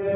Good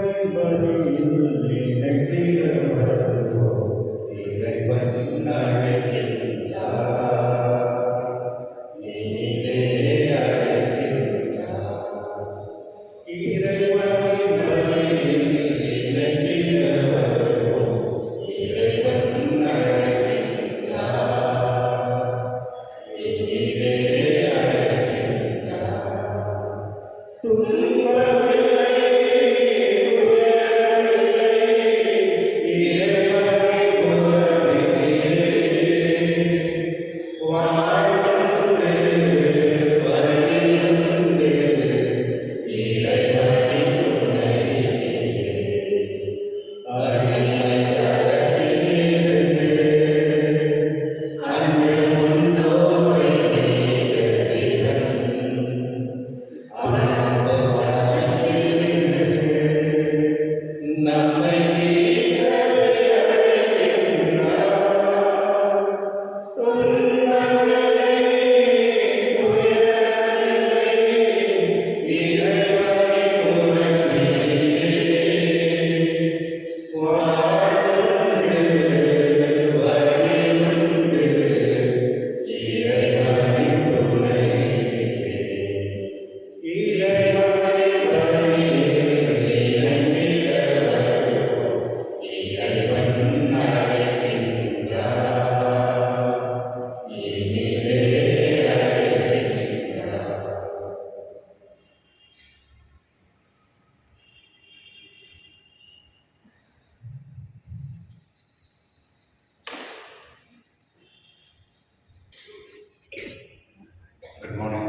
morning.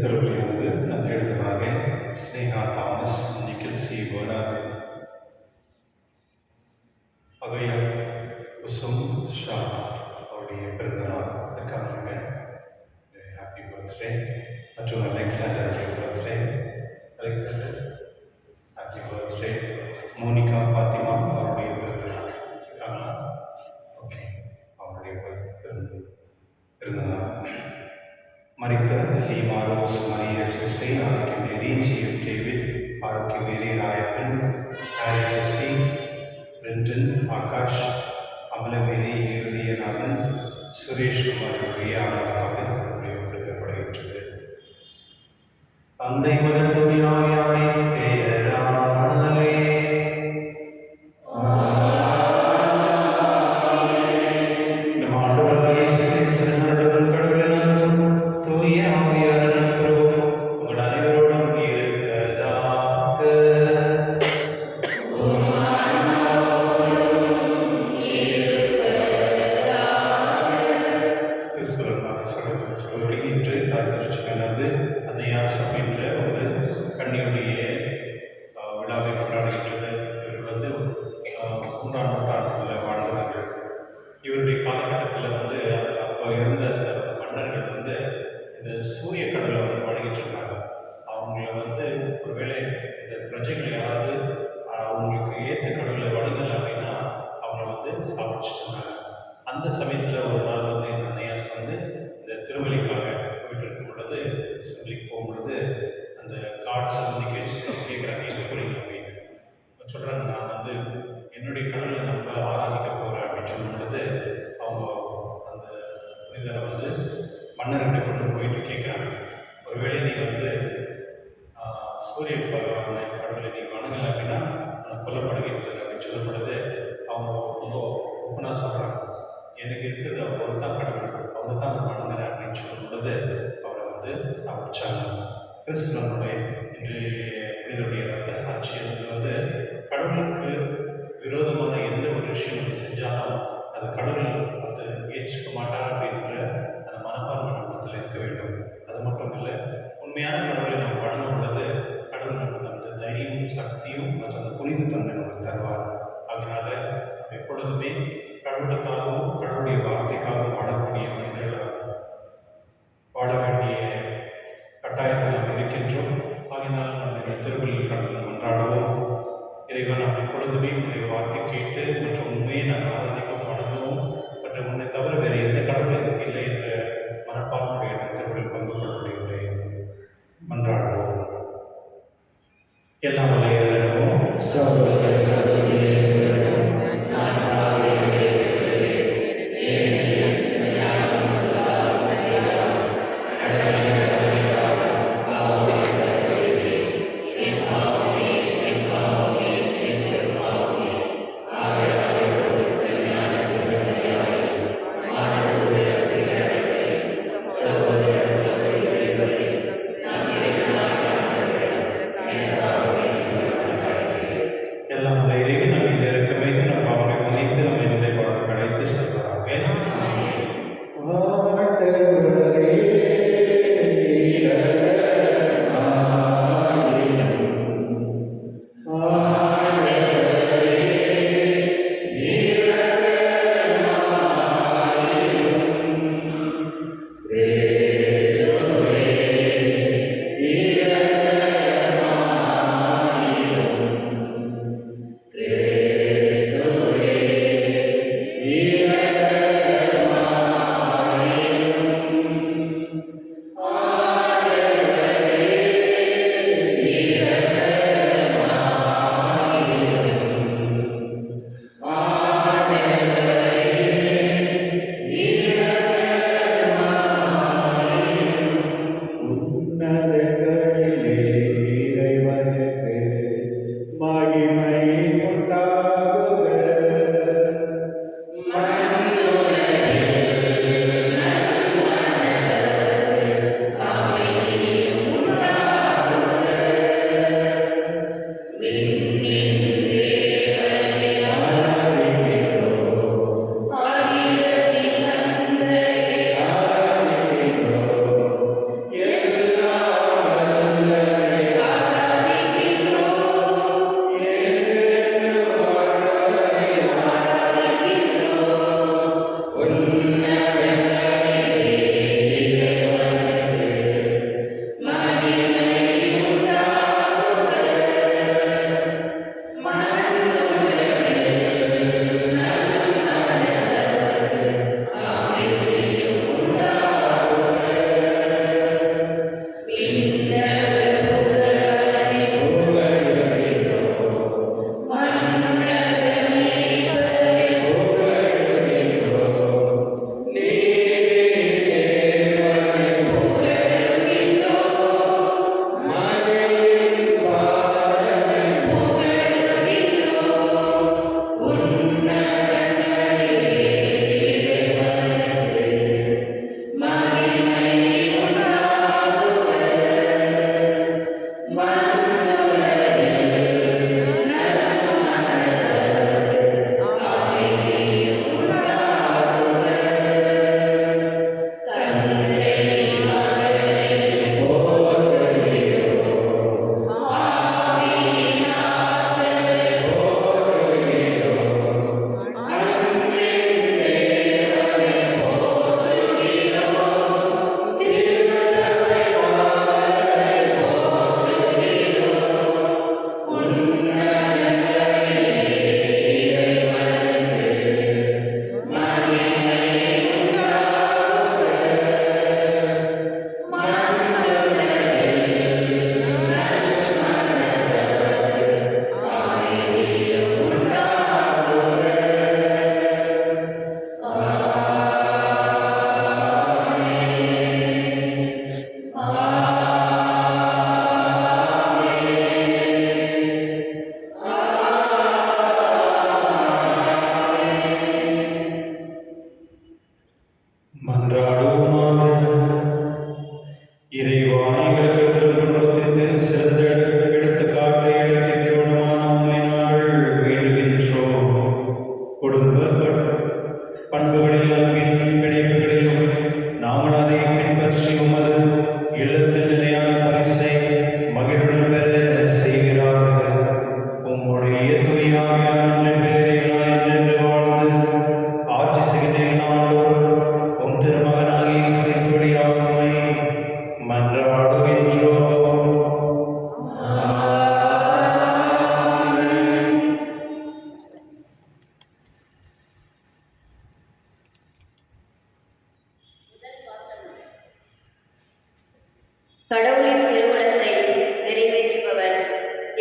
திருப்பலியானது நதியெழுத்ததாக Sneha Thomas, Nikhil C Korath, அகயா குசும் ஷா அவருடைய பிறந்தநாள் இருக்காங்க. Happy birthday. மற்றும் Alexander birthday. Alexander happy birthday. Monica Fatima அவருடைய பிறந்தநாள் இருக்காங்களா? ஓகே, அவருடைய பிறந்தநாள். மரித்த Leema Rose, Mariya Susai, Arokiamary, GM David, Arokiamary Rayappan, ஹாரிசி, பிரிண்டன், ஆகாஷ், அமலமேரி, இருதயநாதன், சுரேஷ்குமார் அவர்களுக்காக ஒடுக்கப்படுகின்றது. தந்தை மகன் தூய ஆவியாரின் பெயராலே இவருடைய காலகட்டத்தில் அப்போ இருந்த மன்னர்கள் இந்த சூரிய கடலை வணங்கிட்டு இருந்தாங்க. அவங்கள ஒருவேளை இந்த பிரஜைகள் யாராவது அவங்களுக்கு ஏற்ற கடவுளை வணங்கலை அப்படின்னா அவங்கள சாப்பிச்சுட்டு இருந்தாங்க. அந்த சமயத்தில் ஒரு நாள் என் அன்னையாஸ் இந்த திருவள்ளிக்காக போயிட்டு இருக்கும் பொழுது, அசம்பிளிக்கு போகும்பொழுது அந்த கார்ட்ஸை கேட்குறாங்க, எங்கே போகிறீங்க அப்படின்னு சொல்கிறாங்க. நான் என்னுடைய கடவுளை நம்ப ஆராதிக்க போகிறேன் அப்படின்னு சொல்லும் பொழுது அவங்க அந்த புனிதரை மன்னர்கிட்ட கொண்டு போயிட்டு கேட்குறாங்க, ஒருவேளை நீ சூரிய பகவானை கடவுளை நீ வணங்கலை அப்படின்னா நான் கொல்லப்படுகின்றது அப்படின்னு சொல்லும் பொழுது அவங்க ரொம்ப ஓப்பனாக சொல்கிறாங்க, எனக்கு இருக்கிறது அவர் தான் கடவுள், அவர் தான் நான் வணங்குறேன் அப்படின்னு சொல்லும் பொழுது அவரை சாப்பிச்சாங்க. கிறிஸ்துவனுடைய புனிதருடைய ரத்த சாட்சி கடவுளுக்கு விரோதமான எந்த ஒரு விஷயம் செஞ்சாலும் அது கடவுள் ஏற்றுக்க மாட்டார் அப்படின்ற அந்த மனப்பான்மை நம்மத்தில் இருக்க வேண்டும். அது மட்டும் இல்லை, உண்மையான கடவுளை நாம் வணங்கும் பொழுது கடவுள் நமக்கு அந்த தைரியமும் சக்தியும் மற்றும் அந்த புனித தன்மை நமக்கு தருவார். அதனால எப்பொழுதுமே கடவுளுக்காகவும் கடவுளுடைய வார்த்தைக்காகவும் வாழக்கூடிய மனிதர்களாக வாழ வேண்டிய கட்டாயத்தில் நாம் இருக்கின்றோம். ஆகினால் நாம் இந்த திருவள்ளில் கடவுள் மன்றாடுவோம். இறைவன் நாம் எப்பொழுதுமே உன்னுடைய வார்த்தை கேட்டு மற்றும் உண்மையை நாம் ஆராதிக்கவும் வணங்கவும் மற்றும் உன்னை தவிர வேறு எந்த கடவுளும் இல்லை என்ற மனப்பான்மையுடைய திருவள்ளில் பங்கு கொள்ளக்கூடிய மன்றாடுவோம். எல்லாம் வல்ல இறைவனும் சகோதர சகோதரிகளுக்கும் நான் எல்லாம் வல்ல இறைவன்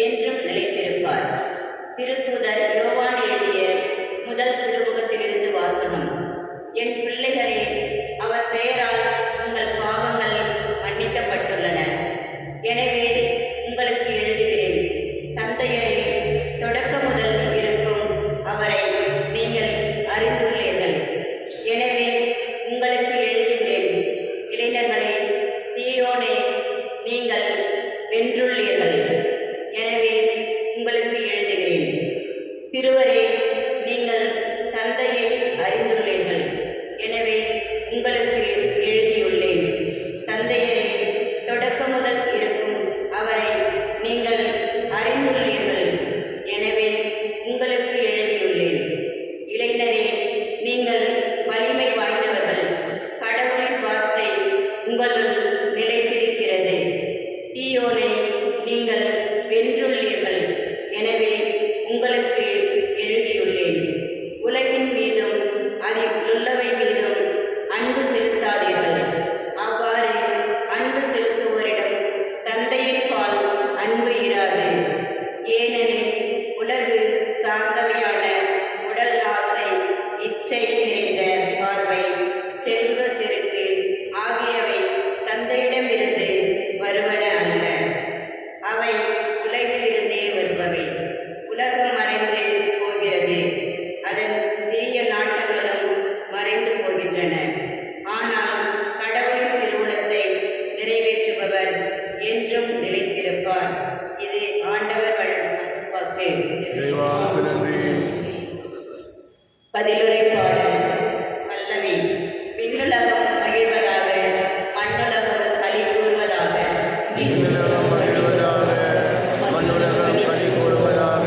என்றும் நிலைத்திருப்பார். திருத்தூதர் யோவான் எழுதிய முதல் திருமுகத்திலிருந்து வாசகம். என் பிள்ளைகளே, அவர் பெயரால் உங்கள் பாவங்கள் மன்னிக்கப்பட்டுள்ளன. எனவே உங்களுக்கு எழுதுகிறேன். தந்தையரே, தொடக்க முதல் இருக்கும் அவரை நீங்கள் அறிந்துள்ளீர்கள். எனவே உங்களுக்கு எழுதுகிறேன். இளைஞர்களே, தீயோனே, நீங்கள் வென்றுள்ளீர்கள். எனவே உங்களுக்கு எழுதுகிறேன். சிறுவரே, நீங்கள் தந்தையை அறிந்துள்ளீர்கள். எனவே உங்களுக்கு எழுதியுள்ளேன். தந்தையரே, தொடக்க முதல் இருக்கும் அவரை நீங்கள் அறிந்துள்ளீர்கள். எனவே உங்களுக்கு எழுதியுள்ளேன். இளைஞரே, நீங்கள் வலிமை வாய்ந்தவர்கள். கடவுளின் வார்த்தை உங்களுள் நிலைத்திருக்கிறது. தீயோனே, நீங்கள் வென்றுள்ளீர்கள். எனவே உங்களுக்கு எழுதியுள்ளேன். உலகின் மீதும் அதில் உள்ளவை மீதும் அன்பு செலுத்தாதீர்கள். அவ்வாறு அன்பு செலுத்துவோரிடம் தந்தையின் பால் அன்பு இராது. ஏனெனில் உலகு சார்ந்தவையான உடல் ஆசை, இச்சை நிறைந்த பார்வை, செல்வ செருக்கு ஆகியவை தந்தையிடமிருந்து வருவன அல்ல. அவை உலகிலிருந்தே வருபவை. உலகம் மறைந்து போகிறது, அதன் தீய நாட்டங்களும் மறைந்து போகின்றன. ஆனால் கடவுளின் திருவுளத்தை நிறைவேற்றுபவர் என்றும் நிலைத்திருப்பார். இது ஆண்டவர் வழங்கும் வாக்கு. இறைவாக்கு நன்றி. பதிலுரை பாடல். பல்லவி. விண்ணுலகம் மகிழ்வதாக, மண்ணுலகம் களி கூறுவதாக. விண்ணுலகம் மகிழ்வதாக, மண்ணுலகம் களி கூறுவதாக.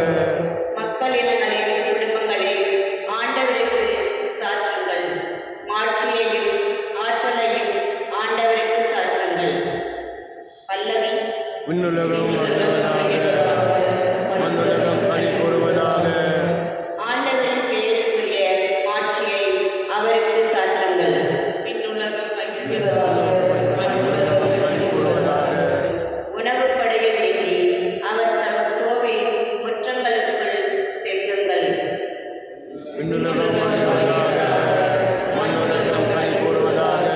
மக்களினங்களின் குடும்பங்களே, ஆண்டவருக்கு சாற்றுங்கள். மாட்சியையும் ஆற்றலையும் ஆண்டவருக்கு சாற்றுங்கள். பல்லவி. விண்ணுலகம் மகிழ்வதாக, மண்ணுலகம் களி கூறுவதாக. ஆண்டவரின் பெயருக்குரிய மாட்சியை அவருக்கு சாற்றுங்கள். விண்ணுலகம் மகிழ்வதாக, மண்ணுலகம் களி கூறுவதாக. உணவு படையில் ஏந்தி அவர் தம் கோவில் முற்றங்களுக்குள் செல்லுங்கள். விண்ணுலகம் மகிழ்வதாக, மண்ணுலகம் களி கூறுவதாக.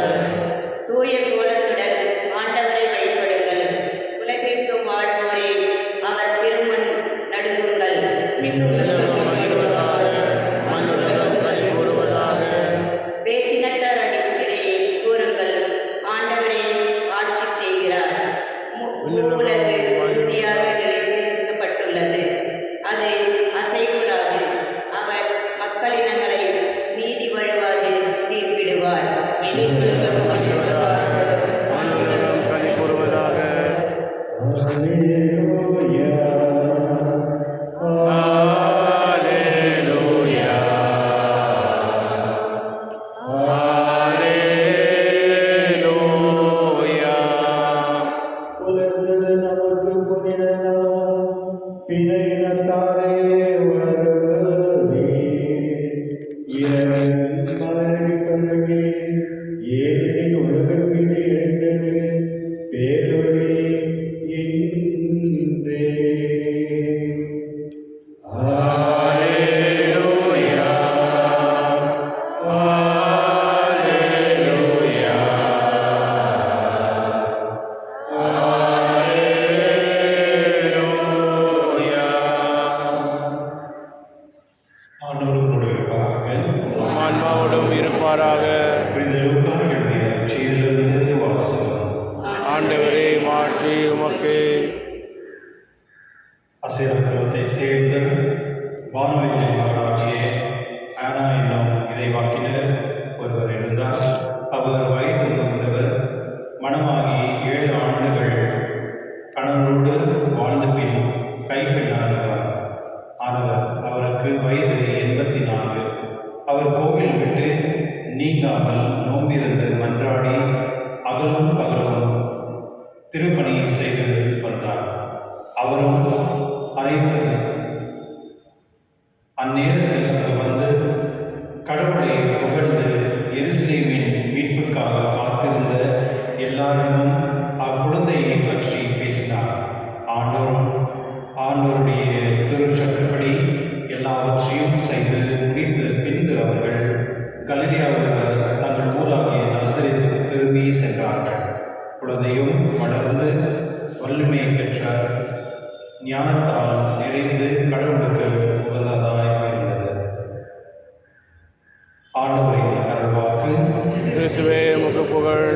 தூய கோலத்துடன் ஆண்டவரை வழிபடுங்கள். உலகெங்கும் வாழ்வோரே, அவர் திருமுன் நடுங்குங்கள். விண்ணுலகம் மகிழ்வதாக, மண்ணுலகம் களி கூறுவதாக. வேற்றினத்தார் இடையே கூறுங்கள், ஆண்டவரே ஆட்சி செய்கிறார். உலகு உறுதியாக நிலைநிறுத்தப்பட்டுள்ளது, அது அசைவுறாது. அவர் மக்களினங்களை நீதி வழுவாது தீர்ப்பிடுவார். விண்ணுலகம் மகிழ்வதாக, மண்ணுலகம் களி கூறுவதாக. Alleluia. Alleluia. உலர்ந்தது நமக்கு புனித நாள், பிற இனத்தாரே வருவீர். இறைவன் மலரடி கழுவி, ஏனெனில் உலகம் மீது எழுந்தது பேரொளி இன்றே. Alleluia. Alleluia. Alleluia. ஆண்டவரோடு இருப்பாராக. ஆன்மாவோடும் இருப்பாராக. புனித லூக்கா எழுதிய நற்செய்தியிலிருந்து வாசகம். ஆண்டவரே, மாற்றி உமக்கு. அசேரத்தை சேர்ந்த வானொலியாளராகிய ஆனா என்னும் இறைவாக்கினர் ஒருவர் இருந்தார். அவர் வயது முதிர்ந்தவர். மணமாகி 7 ஆண்டுகள் கணவரோடு வாழ்ந்த பின் கைப்பெண்ணானவர் ஆனவர். அவருக்கு வயது 84. அவர் கோவில் விட்டு நீங்காமல் நோம்பிருந்து மன்றாடி அகலும் பகலும் திருப்பணியை செய்து வந்தார். அவரும் அனைத்து அந்நேரத்தில் அங்கு வந்து கடவுளை புகழ்ந்து எருசலேமின் மீட்புக்காக காத்திருந்த எல்லாரிடமும் அக்குழந்தையை பற்றி பேசினார். ஆண்டவரும் ஞானத்தால் நிறைந்து கடவுளுக்கு உகந்ததாய் இருந்தது. ஆண்டவரின் அருள்வாக்கு. கிறிஸ்துவே உமக்கு புகழ்.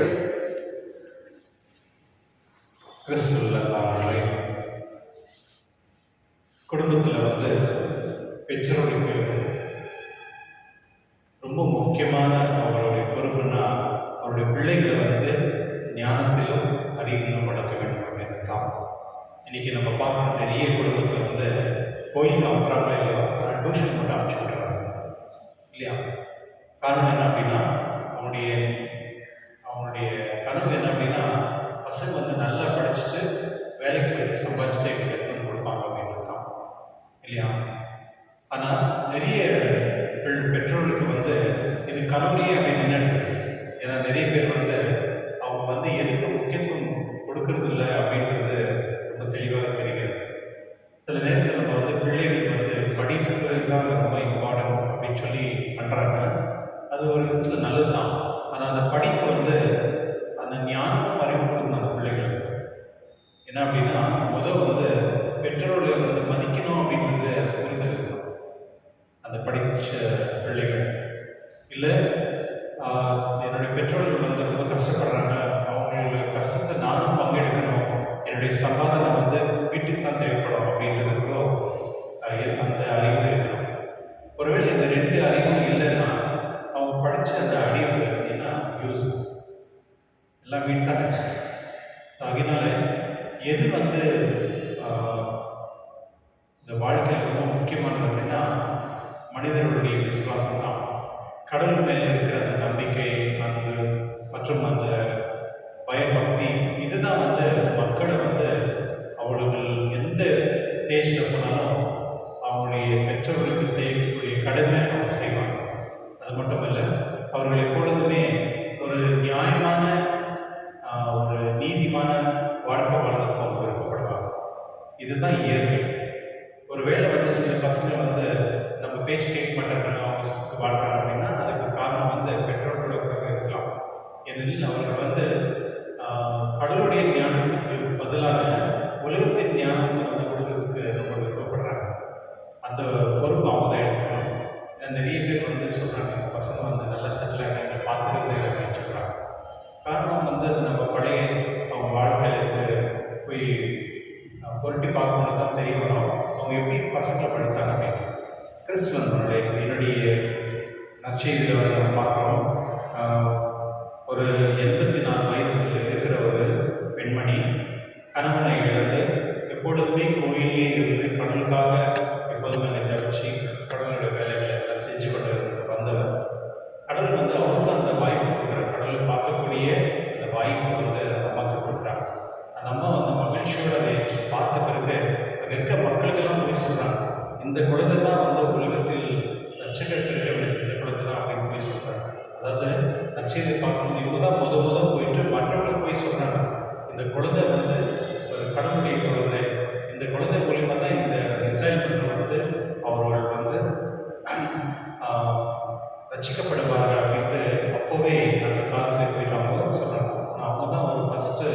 கிறிஸ்துவ குடும்பத்தில் பெற்றோருக்கு ரொம்ப முக்கியமான அவருடைய பொறுப்புன்னா அவருடைய பிள்ளைகளை ஞானத்திலும் அறிவிலும் வளர்க்க வேண்டும் அப்படின்னு தான். இன்னைக்கு நம்ம பார்க்குற நிறைய குடும்பத்தில் கோயிலுக்கு அனுப்புறாங்களே இல்லையா, டியூஷன் மட்டும் அனுப்பிச்சு விட்றாங்க இல்லையா. காரணம் என்ன அப்படின்னா அவனுடைய கனவு என்ன அப்படின்னா பசங்க நல்லா படிச்சுட்டு வேலைக்கு போயிட்டு சம்பாதிச்சுட்டு எங்களுக்கு கொடுப்பாங்க அப்படின்றது தான் இல்லையா. ஆனால் நிறைய பெற்றோர்களுக்கு இது கனவுலையே அப்படின்னு நின்றுடுது. ஏன்னா நிறைய பேர் அவங்க எதுக்கு முக்கியத்துவம் கொடுக்கறது இல்லை அப்படின்றது ரொம்ப தெளிவாக தெரிகிறது. சில நேரத்தில் நம்ம பிள்ளைகள் படிப்பு தான் ரொம்ப இம்பார்ட்டன்ட் அப்படின்னு சொல்லி பண்ணுறாங்க. அது ஒரு விதத்தில் நல்லது தான். ஆனால் அந்த படிப்பு அந்த ஞானமும் அறிவு கொடுக்கணும் அந்த பிள்ளைகள். என்ன அப்படின்னா பெற்றோர்களை மதிக்கணும் அப்படின்றது புரிதல் இருக்கணும் அந்த படித்த பிள்ளைகள். இல்லை என்னுடைய பெற்றோர்கள் ரொம்ப கஷ்டப்படுறாங்க, அவங்களோட கஷ்டத்தை நானும் பங்கெடுக்கணும், என்னுடைய சம்பாதனை வீட்டுக்கு தான் தேவைப்படும் அப்படின்றதுக்கோ அந்த அறிவு இருக்கணும். ஒருவேளை இந்த ரெண்டு அறிவும் இல்லைன்னா அவங்க படித்த அந்த அறிவு என்ன யூஸ், எல்லாம் வீட்டு தானே. அதனால எது இந்த வாழ்க்கையில் ரொம்ப முக்கியமானது அப்படின்னா மனிதர்களுடைய விசுவாசம் தான். கடவுள் மேலே இருக்கிற அந்த நம்பிக்கை, அன்பு மற்றும் அந்த பயபக்தி, இதுதான் மக்களை அவர்கள் எந்த ஸ்டேஜில் போனாலும் அவங்களுடைய பெற்றோர்களுக்கு செய்யக்கூடிய கடமை அவங்க செய்வாங்க. அது மட்டும் இல்லை, அவர்கள் எப்பொழுதுமே ஒரு நியாயமான ஒரு நீதிமான வாழ்க்கை வாழ்வதற்கு அவங்க விருப்பப்படுவாங்க. இதுதான் இயற்கை. ஒருவேளை சில பசங்க நம்ம பேச்சு கேட்க மாட்டாங்க, அவங்க இஷ்டத்துக்கு வாழ்றாங்க அப்படின்னா அதுக்கு காரணம் பெற்றோர்களாக இருக்கலாம். ஏனெனில் அவர்கள் கடவுளுடைய ஞானத்துக்கு பதிலாக உலகத்தின் ஞானத்தை கொடுக்கறதுக்கு ரொம்ப விருப்பப்படுறாங்க. அந்த பொறுப்பு அவங்க தான் எடுத்துக்கணும். நிறைய பேர் சொல்கிறாங்க பசங்க நல்லா செட்டில் ஆகிறாங்க, பார்த்துக்கிறது அப்படின்னு சொல்கிறாங்க. காரணம் அது நம்ம பழைய அவங்க வாழ்க்கையிலேருந்து போய் பொருட்டி பார்க்கணும் தான் தெரிய வரும் அவங்க எப்படி பசங்களை படித்தாங்க அப்படின்னு. கிறிஸ்துவனுடைய என்னுடைய நற்செய்தியில் நம்ம பார்க்குறோம். ஒரு 84 வயதில் இருக்கிற ஒரு பெண்மணி கணவனை இழந்து எப்பொழுதுமே கோயிலே இருந்து கடலுக்காக எப்போதுமே ஜபிச்சு கடவுளுடைய வேலைகளை எல்லாம் செஞ்சு கொண்டு வந்தவர். கடவுள் அவருக்கு அந்த வாய்ப்பு கொடுக்குற, கடவுளை பார்க்கக்கூடிய அந்த வாய்ப்பு அம்மாவுக்கு கொடுக்குறாங்க. அந்த அம்மா மகிழ்ச்சியோடு அதை பார்த்த பிறகு அங்கே இருக்க மக்களுக்கெல்லாம் போய் சொல்கிறாங்க, இந்த குழந்தை தான் உலகத்தில் நட்சத்திரத்தில் இருக்க வேண்டிய இந்த குழந்தை தான் அப்படின்னு போய் சொல்கிறாங்க. அதாவது நட்சத்திரத்தை பார்க்கும்போது இவங்க தான் போயிட்டு மற்றவங்களுக்கு போய் சொல்கிறாங்க, இந்த குழந்தை ஒரு கடவுளுடைய குழந்தை, இந்த குழந்தை மூலியமாக தான் இந்த இஸ்ரேல் மக்கள் அவர்கள் ரசிக்கப்படுவாங்க அப்படின்ட்டு அப்போவே அந்த காலத்தில் போயிட்டு அவங்க சொல்கிறாங்க. ஆனால் அவங்க தான் ஒரு ஃபஸ்ட்டு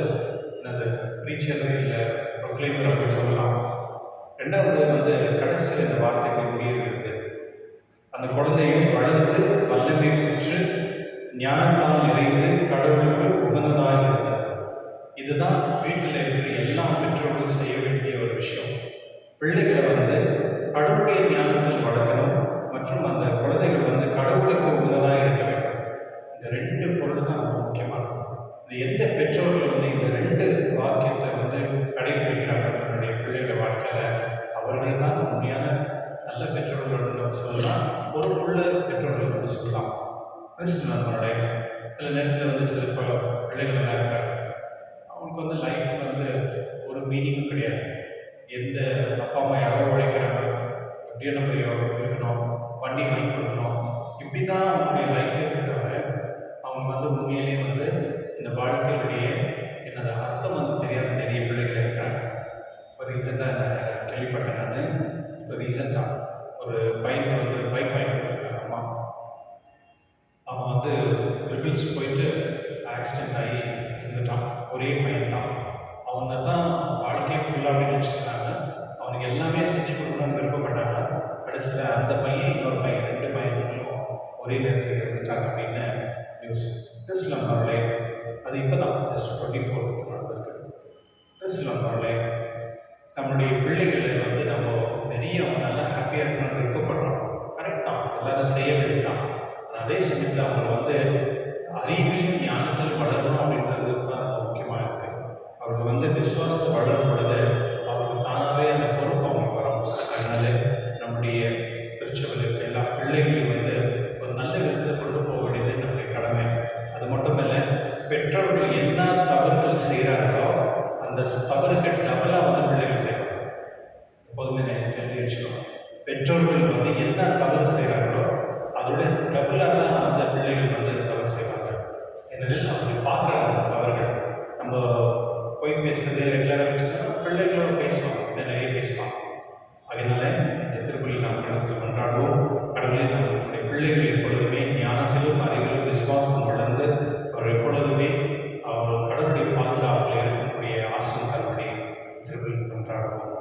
என்னது ப்ரீச்சர் இல்லை ப்ரொக்ளைமர் அப்படின்னு சொல்லலாம். ரெண்டாவது கடைசியில் இந்த வார்த்தைகள் முடியிருக்கிறது, அந்த குழந்தையும் வளர்ந்து வல்லமை பெற்று ஞானத்தால் நிறைந்து கடவுளுக்கு உகந்ததாக இருந்தது. இதுதான் வீட்டில் இருக்கிற எல்லா பெற்றோர்களும் செய்ய வேண்டிய ஒரு விஷயம். பிள்ளைகளை கடவுளுடைய ஞானத்தில் வளர்க்கணும் மற்றும் அந்த குழந்தைகள் கடவுளுக்கு உகந்ததாக இருக்க வேண்டும். இந்த ரெண்டு பொருள் தான் ரொம்ப முக்கியமானது. இது எந்த பெற்றோர்கள் இந்த ரெண்டு வாக்கியத்தை கடைபிடிக்கிறாங்க தன்னுடைய பிள்ளைகளை வாழ்க்கையில், அவர்கள் தான் உண்மையான நல்ல பெற்றோர்கள் சொல்லலாம், பொறுப்புள்ள பெற்றோர்கள் சொல்லலாம். கிறிஸ்துவனுடைய சில நேரத்தில் சில பிள்ளைகள் எல்லாம் இருக்கிறாங்க, அவங்களுக்கு லைஃப் ஒரு மீனிங்கும் கிடையாது. எந்த அப்பா அம்மா யாரோ உழைக்கிறாங்க, எப்படியோ நம்ம இருக்கணும், வண்டி வாங்கி கொடுக்கணும், இப்படி தான் அவங்களுடைய லைஃப் இருக்கிறதால அவங்க உண்மையிலேயே இந்த வாழ்க்கையுடைய என்னோட அர்த்தம் தெரியாத நிறைய பிள்ளைகள் இருக்கிறாங்க. இப்போ ரீசெண்டாக கேள்விப்பட்டேன் நான். இப்போ ரீசெண்டாக ஒரு பையனுக்கு பைக் வாங்கி கொடுத்துருக்காங்க அம்மா. அவன் ட்ரிபிள்ஸ் போயிட்டு ஆக்சிடென்ட் ஆகி இருந்துட்டான். ஒரே பையன் தான். அவங்க தான் வாழ்க்கையை ஃபுல்லாகவே நினச்சிருந்தாங்க. அவனுக்கு எல்லாமே செஞ்சு கொடுக்கணும்னு விருப்பப்பட்டாங்க. கடைசியில் அந்த பையன் இன்னொரு பையன் 2 பையன்களும் ஒரே நேரத்தில் இருந்துட்டாங்க அப்படின்னு நியூஸ். கிறிஸ்லம் அவர்களே, அது இப்போ தான் ஜஸ்ட் 24 நடந்திருக்கு. கிறிஸ்லம் அவர்களே, நம்மளுடைய பிள்ளைகளை வந்து நம்ம நிறைய நல்லா ஹாப்பியாக இருக்கணும்னு விருப்பப்படுறோம். கரெக்ட் தான், எல்லாரும் செய்ய வேண்டியதான். ஆனால் அதே சமயத்தில் அவங்க வந்து அறிவிலும் ஞானத்தில் வளரணும் அப்படின்றது தான் முக்கியமாக இருக்குது. அவர்கள் வந்து விசுவாசத்தை வளரும் பொழுது அவருக்கு தானாகவே அந்த பொறுப்பு அவங்க வரும். அதனால நம்முடைய திருச்சபையில் எல்லா பிள்ளைகளையும் வந்து ஒரு நல்ல விதத்தில் கொண்டு போக வேண்டியது நம்முடைய கடமை. அது மட்டும் இல்லை, பெற்றோர்கள் என்ன தவறுகள் செய்கிறார்களோ அந்த தவறுக்கு டபுளாக வந்து பிள்ளைகள் செய்வாங்க. எப்போதுமே தெரிஞ்சு வச்சுக்கணும், பெற்றோர்கள் வந்து என்ன தவறு செய்கிறார்களோ அதோட டபுளாக தான் அந்த பிள்ளைகள் வந்து தவறு செய்வாங்க. ஏனெனில் அப்படி பார்க்குறாங்க தவறுகள். நம்ம போய் பேசுறது ரெகுலராக வச்சுன்னா பிள்ளைகளோட பேசுவாங்க, நிறைய பேசுவாங்க. அதனால இந்த திருப்பலியில் நாம் கடவுள் கொண்டாடுவோம். கடவுளை நம்முடைய பிள்ளைகள் எப்பொழுதுமே ஞானத்திலும் அறிவிலும் விசுவாசம் வளர்ந்து அவர் எப்பொழுதுமே அவர் கடவுளுடைய பாதுகாப்பில் இருக்கக்கூடிய ஆசிரியர் தரும்படி திருப்பலியில் கொண்டாடுவோம்.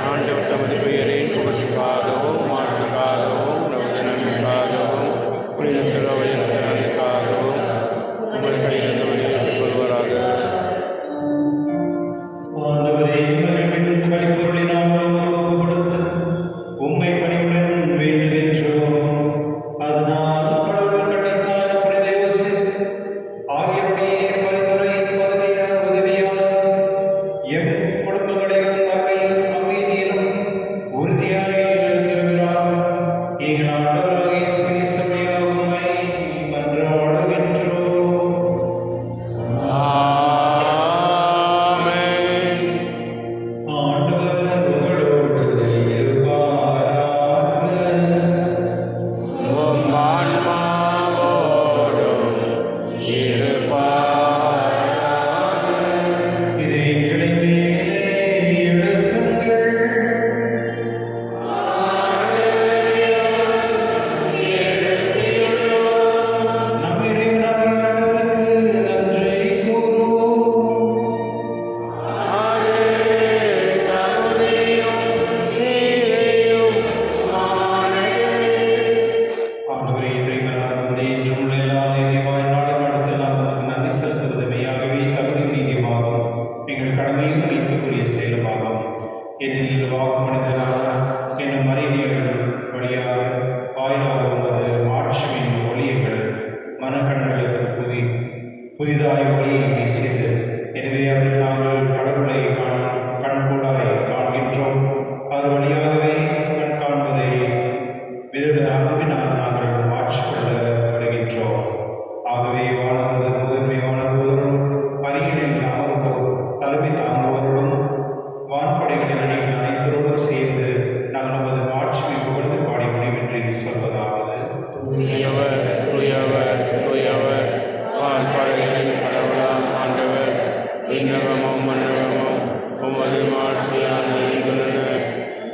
ஆண்டவர் தமது பெயரின் புகழ்ச்சிக்காகவும் மாற்றுக்காகவும் நமது நன்மைக்காகவும் புனித திருவையின் நன்மைக்காகவும் உமது கையிலிருந்து வெளியேற்றிக் கொள்வாராக. ஆண்டவரே, மகிழ்வின் பலிபொருளை நாங்கள் உமக்கு கொடுத்து உம்மை பணிவுடன் வேண்டுகின்றோம். அதனால் கடவுள் கட்டத்தான புனித யோசேப்பு ஆகியோருடைய பரிந்துரையின் பதவியான உதவியால் எம் குடும்பங்களையும் மறையில் அமைதியிலும் உறுதியாக எழுந்திருக்கிறார். எங்கள் ஆண்டவராகிய இயேசு கிறிஸ்துவின் உம்மை மன்றாடுகின்றோம். புதிதாய் ஒளியை வீசியது. எனவே அவரில் நாங்கள் கடவுளை கண்கூடாய் காண்கின்றோம். அவர் வழியாகவே கண் காண்பதை விருட அன்பினால் நாங்கள் மாற்றிக்கொள்ள வருகின்றோம். ஆகவே வானதூதர் முதன்மை வானதூதரும் அரியணையில் அமர்ந்தோர் தலைமை தாங்குவோருடன் வான்படைகளின் அணிகள் அனைத்தரோடும் சேர்ந்து நாங்கள் நமது மாட்சியை புகழ்ந்து பாடி முடிவின்றி சொல்வதாவது: தூயவர் தூயவர் தூயவர் வான்படைகளின் கடவுளாம் ஆண்டவர், விண்ணகமும் மன்னகமும் உமது மாட்சியால் நிறைந்துள்ளன.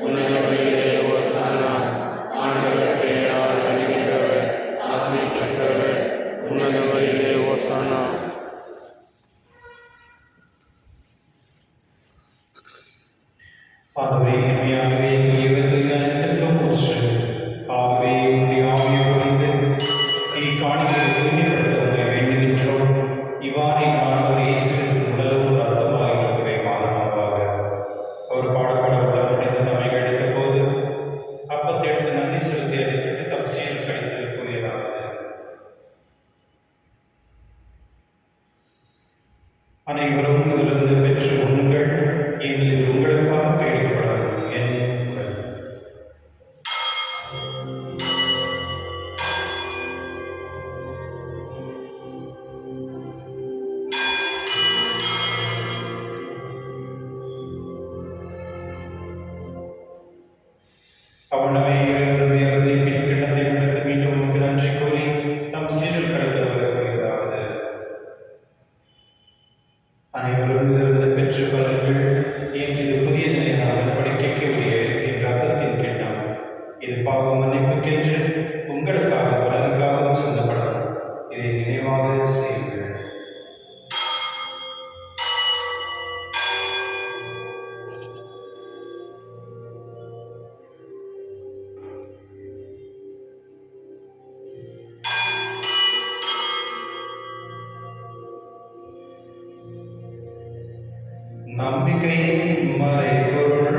உன்னதங்களிலே ஓசானா. ஆண்டவர் பெயரால் வருகின்றவர் ஆசி பெற்றவர். உன்னதங்களிலே ஓசானா. ஆகவே இனிமையாகவே தூயவர் அனைத்திற்கும் போற்று. ஆகவே உங்களுடைய ஆவியை பொழிந்து இக்காணிகளை தூய்மைப்படுத்த உங்களை வேண்டுகின்றோம். இவ்வாறு ஆண்டவர் இயேசு கிறிஸ்து உடலும் ரத்தமாக இருக்கவே மாறுமாவாக. அவர் பாடப்பட உடல் முடிந்து தம்மை கழித்த போது அப்பத்தை எடுத்து நன்றி செலுத்தி அதை விட்டு தம் செயல் கழித்து கூறியதாவது: அனைவரும் இதிலிருந்து பெற்று உண்ணுங்கள், ஏனெனில் இது உங்களுக்காக கையளிக்கப்படும் என் உடல். அவனவே இறைவனது இறந்தை பின் கிண்ணத்தை எடுத்து மீண்டும் உமக்கு நன்றி கூறி நம் சீடர் கடத்தவர் கூறியதாவது: அனைவரும் இதிலிருந்து பெற்று பலர்கள், ஏன் இது புதிய நிலையான உடன்படிக்கைக்கு உரிய என் ரத்தத்தின் கிண்ணம். இது பாவ மன்னிப்புக்கென்று உங்களுக்காக பலருக்காகவும் சிந்தப்படும். இதை நினைவாக செய்யுங்கள். நம்பிக்கையின் மறைபொருள்.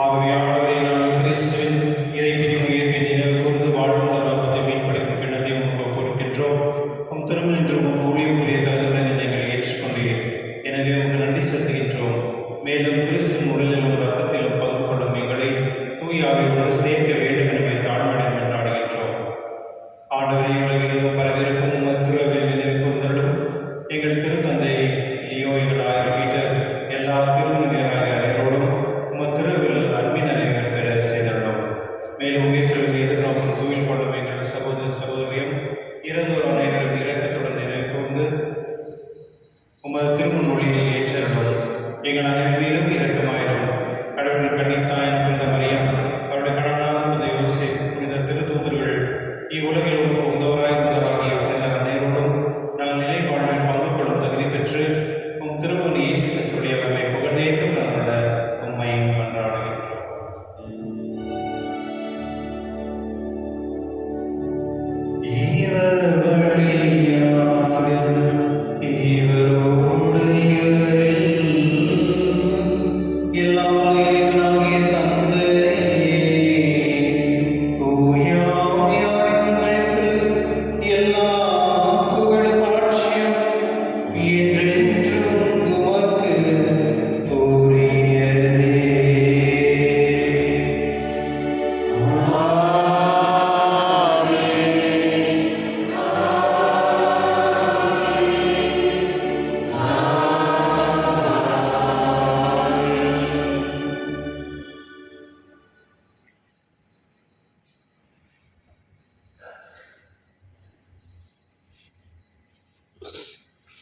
ஆண்டவரே நான் கிறிஸ்துவின் இறைவனின் உயிர்ப்பின் நினைவு கூர்ந்து வாழும் தருணத்தை மீன்பளிக்கும் கிண்ணத்தை உங்களுக்கு பொறுக்கின்றோம். உம் திருமணம் என்று உங்கள் ஊழியம் புரிய தகுதியுடன் நீங்கள் ஏற்றுக்கொண்டீர். எனவே உங்களுக்கு நன்றி செலுத்துகின்றோம். மேலும் கிறிஸ்துவின் உடலிலும் ரத்தத்திலும் பங்கு கொள்ளும் எங்களை தூய ஆவியோடு சேர்க்க வேண்டும் எனவே தாழ்மையுடன் கொண்டாடுகின்றோம். ஆண்டவரே, உலகெங்கும் பரவிருக்கும் உமது திருவையில் நினைவு கூர்ந்தருளும். எங்கள் திருத்தந்தை லியோ, எங்கள் ஆயர் பீட்டர், எல்லா திருநிலையராகிய அனைவரோடும் உமது திருவில் அன்பின் அறிவியல் பெற செய்தருளும். மேலும் உயிர்த்தெழுந்து எதிர்நோக்கும் தூயில் கொள்ளும் எங்கள் சகோதர சகோதரியும் இறந்தோர் அனைவரும் இரக்கத்துடன் நினைவு கூர்ந்து உமது திருமுன் ஒளியில் ஏற்றருளும். எங்கள் அனைவர் மீதும் இரக்கமாயிரும். கடவுளின் கன்னித்தாயின் புனித மரியம், அவருடைய கணவனான புனித யோசேப்பு, புனித திருத்தூதர்கள், இவ்வுலகில் உதவராயிருந்தவராகிய புனிதர் அனைவரோடும் நாங்கள் நிலை வாழ்வில் பங்கு கொள்ளும் தகுதி பெற்று உம் திருமணி இயேசு கிறிஸ்துடைய அவர்களை புகழ்ந்தேத்தும் நல்ல உம்மை மன்றாடுகின்றோம். இவர் வழியாக இவரோடு இவரில் எல்லாம் இறைவனாகிய தந்தையே, தூய ஆவியாரின் எல்லா புகழும் ஆட்சியும் என்றென்றும் உமக்கு உரியதே.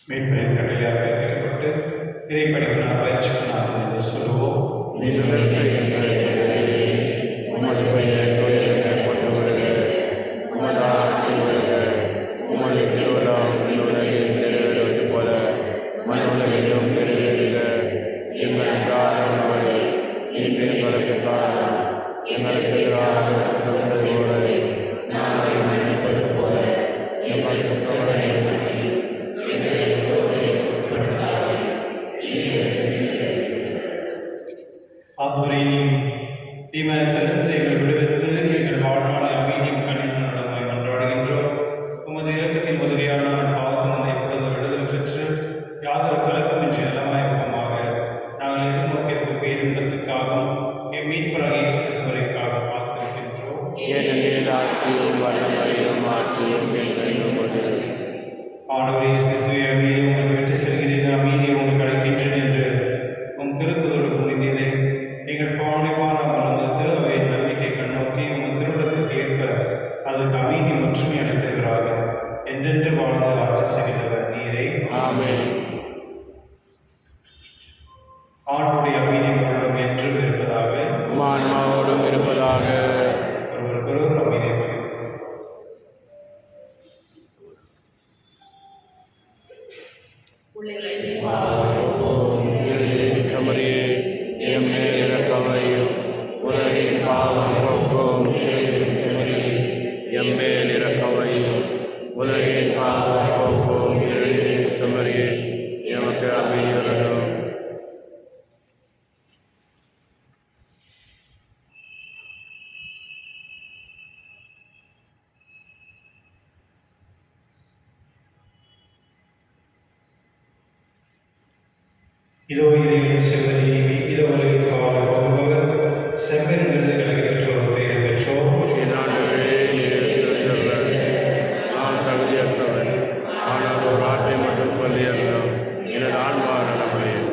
மீட்பரின் கட்டளையால் கற்பிக்கப்பட்டு இறைப்படிப்பினால் பயிற்சிப்பினால் என்று சொல்லுவோம். உமது பெயர் தூயதெனப்பட்டு வருக. உமது ஆட்சி வருக. உமது திருவிழாம் உலகில் நிறைவேறுவது போல மண்ணுலகிலும் நிறைவேறுக. எங்கள் அன்றாட உணவை இன்று எங்களுக்கு தாரும். எங்களுக்கு எதிராக குற்றம் செய்வோரை நாங்கள் மன்னிப்பது போல எங்கள் குற்றங்களை மன்னியும். எங்களை சோதனைக்கு உட்படுத்தாதேயும். ஆண்டவரே, நீர் தீமையிலிருந்து எங்களை விடுவித்து எங்கள் வாழ்நாளை அமைதியும் கனிவும் நலமாய் மன்றாடுகின்றோம். உமது இரக்கத்தின் உதவியான பாவத்தினை இப்பொழுது விடுதலை பெற்று யாதொரு கலக்கமின்றி நலமாயிருப்பமாக. நாங்கள் எதிர்நோக்கியிருக்கும் பேரின்பத்துக்காகவும் என் மீட்பராக இயேசு கிறிஸ்துவிற்காக காத்திருக்கின்றோம். ஏனெனில் ஆட்சியும் வல்லமையும் ஆட்சியும் என்றென்றும் உண்டு. ஆண்டவரே, இயேசு கிறிஸ்துவே, அமைதியை உங்களுக்கு விட்டு செல்கிறேன், அமைதியை உங்களுக்கு அளிக்கின்றேன் என்று உம் திருத்துதலுக்கு முன்னிலே நீங்கள் பாவனை மாறாமல் உங்கள் திரு அவையின் நம்பிக்கை கண்ணோக்கி உங்கள் திருவிடத்திற்கு ஏற்ப அதற்கு அமைதி ஒற்றுமை அளித்தவராக என்றென்று வாழ்ந்து ஆட்சி செய்கிறவர் நீரே. ஆமென். ஆண்டுடைய அமைதி உங்களிடம் என்றும் இருப்பதாக. ஆன்மாவோடும் இருப்பதாக. ஒருவருக்கொருவர் அமைதியை பகிர்ந்து சமரியே எம் மேல் இரக்கமையும். உலகின் பாவம் போக்கும் சமரியே எம் மேல் இரக்கமையும். உலகின் பாவம் போக்கும் சமரியே எமக்கு அமைதியுள்ளதும். இதோ இறைவன் செல்வதி, இதோ உலகின் பாவம் போக்குபவர், செம்மறின் விருதுகளை பெற்றோர் பெயர் பெற்றோர். நான் தகுதியற்றவன், ஆனால் ஒரு வார்த்தை மட்டும் சொல்லியிருந்தோம், எனது ஆன்மா நலமடையும்.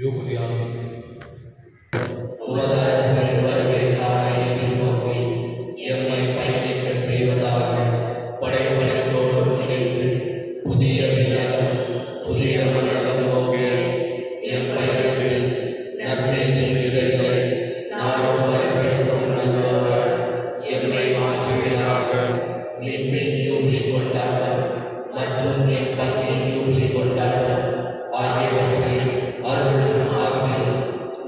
யூபிலியாகும். உலகத்தின் வருகைக்கான எதிர்நோக்கி எம்மை பயணிக்க செய்வதாக படைப்படைத்தோடு இணைந்து புதிய விண்ணகம் புதிய மண்டலம் நோக்கிய எம் பயணத்தில் நற்செய்தியின் விதைகளை நாளும் வரப்பெடுக்கும் நல்லோரால் எம்மை மாற்றுவீராக. மீட்பின் யூபிலி கொண்டாட்டம் மற்றும் எம் பங்கின் யூபிலி கொண்டாட்டம் ஆகியவற்றை அருளும் ஆசையும்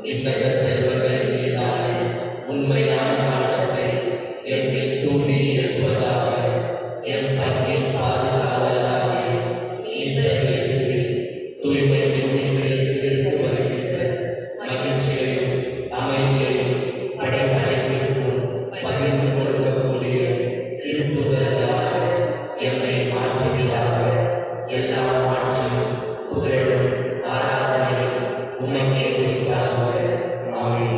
விண்ணக செல்வங்களின் மீதான உண்மையான நாட்டத்தை எம்மில் தூண்டி எழுப்பதாக. எம் பங்கின் பாதுகாவலராகிய மீட்பர் இயேசுவில் தூய்மைக்கு இதயத்திலிருந்து வருகின்ற மகிழ்ச்சியையும் அமைதியையும் படைப்படைத்திற்கும் பகிர்ந்து கொடுக்கக்கூடிய திருப்புதர்களாக எம்மை மாற்றுவீராக. எல்லா ஆட்சியும் புகழும் ஆராதனையும் உமக்கே உரித்தாக. ஆமென்.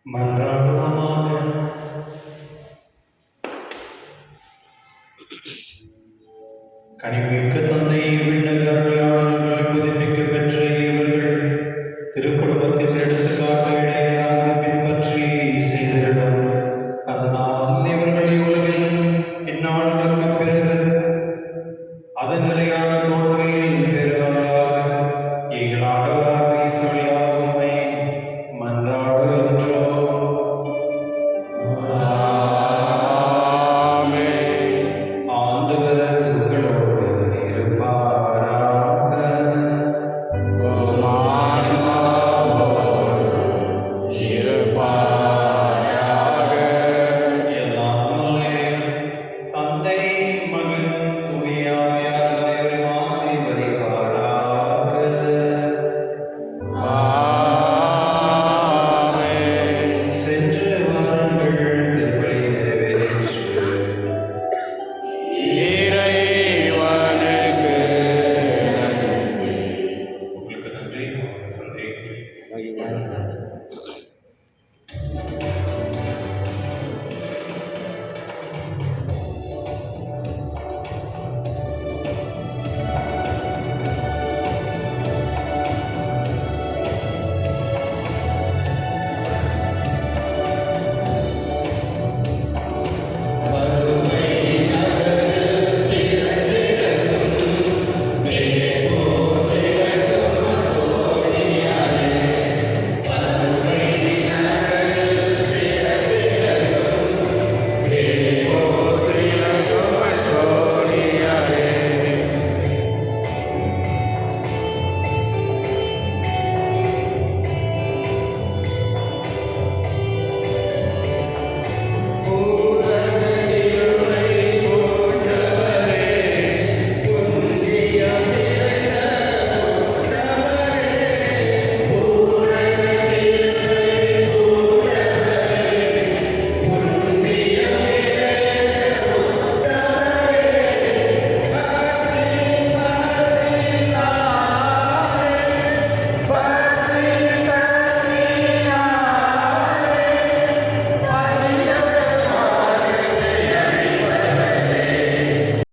மன்றாடுவோமாக.